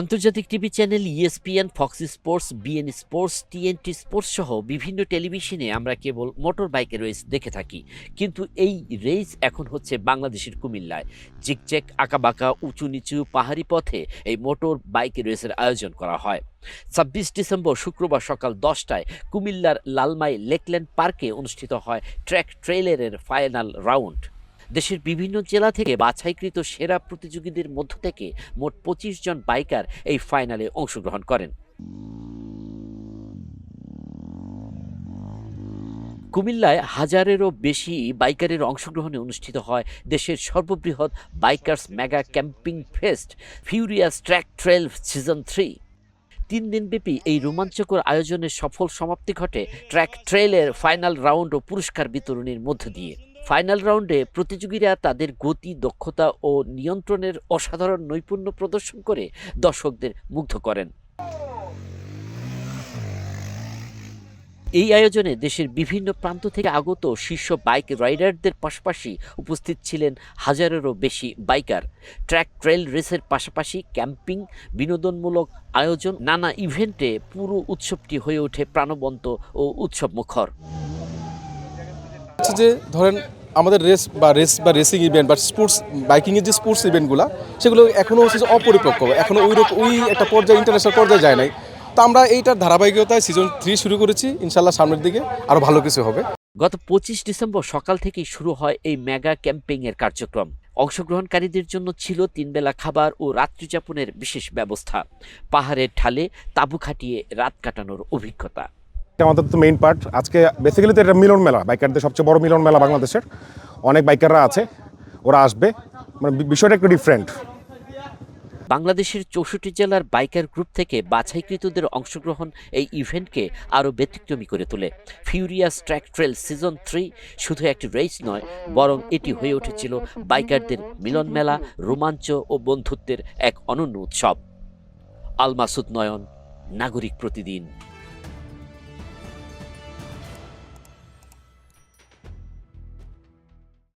আন্তর্জাতিক TV channel ESPN, fox sports, beIN sports, TNT sports সহ বিভিন্ন টেলিভিশনে আমরা কেবল মোটর বাইকের রেস দেখে থাকি, কিন্তু এই রেস এখন হচ্ছে বাংলাদেশের কুমিল্লায়। জিকজ্যাক, আঁকাবাঁকা, উঁচু নিচু পাহাড়ি পথে এই মোটর বাইকের রেসের আয়োজন করা হয়। ২৬ ডিসেম্বর শুক্রবার সকাল ১০টায় কুমিল্লার লালমাই লেকল্যান্ড পার্কে অনুষ্ঠিত হয় ট্র্যাক ট্রেইলারের ফাইনাল রাউন্ড। দেশের বিভিন্ন জেলা থেকে বাছাইকৃত সেরা প্রতিযোগীদের মধ্য থেকে মোট ২৫ জন বাইকার এই ফাইনালে অংশগ্রহণ করেন। কুমিল্লায় হাজারেরও বেশি বাইকারের অংশগ্রহণে অনুষ্ঠিত হয় দেশের সর্ববৃহৎ bikers mega camping fest furious track trail season 3। ৩ দিনব্যাপী এই রোমাঞ্চকর আয়োজনের সফল সমাপ্তি ঘটে ট্র্যাক ট্রেলের ফাইনাল রাউন্ড ও পুরস্কার বিতরণের মধ্য দিয়ে। ফাইনাল রাউন্ডে প্রতিযোগীরা তাদের গতি, দক্ষতা ও নিয়ন্ত্রণের অসাধারণ নৈপুণ্য প্রদর্শন করে দর্শকদের মুগ্ধ করেন। এই আয়োজনে দেশের বিভিন্ন প্রান্ত থেকে আগত শীর্ষ বাইক রাইডারদের পাশাপাশি উপস্থিত ছিলেন হাজারেরও বেশি বাইকার। ট্র্যাক ট্রেল রেসের পাশাপাশি ক্যাম্পিং, বিনোদনমূলক আয়োজন, নানা ইভেন্টে পুরো উৎসবটি হয়ে ওঠে প্রাণবন্ত ও উৎসবমুখর। যে ধরেন আমাদের রেসিং ইভেন্ট বা স্পোর্টস বাইকিংয়ের যে স্পোর্টস ইভেন্টগুলো সেগুলো এখনও হচ্ছে অপরিপক্ক, এখনও ওই একটা পর্যায়ে ইন্টারন্যাশনাল পর্যায়ে যায় নাই। তো আমরা এইটার ধারাবাহিকতায় সিজন 3 শুরু করেছি। ইনশাল্লাহ সামনের দিকে আরও ভালো কিছু হবে। গত ২৫ ডিসেম্বর সকাল থেকেই শুরু হয় এই মেগা ক্যাম্পিংয়ের কার্যক্রম। অংশগ্রহণকারীদের জন্য ছিল ৩ বেলা খাবার ও রাত্রিযাপনের বিশেষ ব্যবস্থা, পাহাড়ের ঢালে তাঁবু খাটিয়ে রাত কাটানোর অভিজ্ঞতা। আমাদের তো মেইন পার্ট আজকে বেসিক্যালি তো এটা মিলন মেলা, বাইকারদের সবচেয়ে বড় মিলন মেলা বাংলাদেশের। অনেক বাইকাররা আছে, ওরা আসবে, মানে বিষয়টা একটু ডিফারেন্ট। বাংলাদেশের ৬৪ জেলার বাইকার গ্রুপ থেকে বাছাইকৃতদের অংশগ্রহণ এই ইভেন্টকে আরও ব্যতিক্রমী করে তোলে। ফিউরিয়াস ট্র্যাক ট্রেল সিজন 3 শুধু একটি রেস নয়, বরং এটি হয়ে উঠেছিল বাইকারদের মিলন মেলা, রোমাঞ্চ ও বন্ধুত্বের এক অনন্য উৎসব। আল মাসুদ নয়ন, নাগরিক প্রতিদিন।